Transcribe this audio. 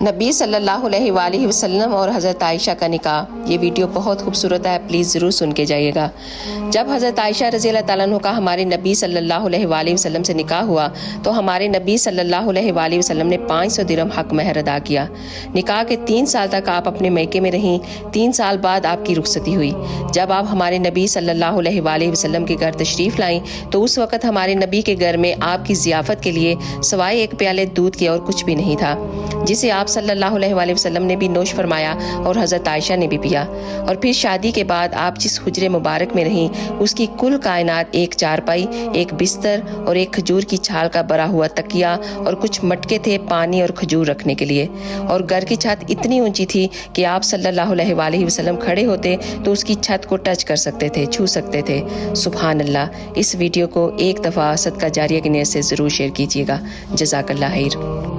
नबी सल्लल्लाहु अलैहि वसल्लम और हज़रत आयशा का निकाह। ये वीडियो बहुत खूबसूरत है, प्लीज़ ज़रूर सुन के जाइएगा। जब हज़रत आयशा रज़ी अल्लाह तआला अन्हा का हमारे नबी सल्लल्लाहु अलैहि वसल्लम से निकाह हुआ तो हमारे नबी सल्लल्लाहु अलैहि वसल्लम ने 500 दिरहम हक महर अदा किया। निकाह के 3 साल तक आप अपने मैके में रहीं। 3 साल बाद आपकी रुखसती हुई। जब आप हमारे नबी सल्लल्लाहु अलैहि वसल्लम के घर तशरीफ़ लाईं तो उस वक़्त हमारे नबी के घर में आपकी ज़ियाफ़त के लिए सवाए एक प्याले दूध के और कुछ भी नहीं था, जिसे आप सल्लल्लाहु अलैहि वसल्लम ने भी नोश फरमाया और हज़रत आयशा ने भी पिया। और फिर शादी के बाद आप जिस हुजरे मुबारक में रहीं उसकी कुल कायनात एक चारपाई, एक बिस्तर और एक खजूर की छाल का बरा हुआ तकिया और कुछ मटके थे पानी और खजूर रखने के लिए। और घर की छत इतनी ऊंची थी कि आप सल्लल्लाहु अलैहि वसल्लम खड़े होते तो उसकी छत को टच कर सकते थे, छू सकते थे। सुभान अल्लाह। इस वीडियो को एक दफ़ा सदका जारिया की नियत से ज़रूर शेयर कीजिएगा। जज़ाकल्लाह खैर।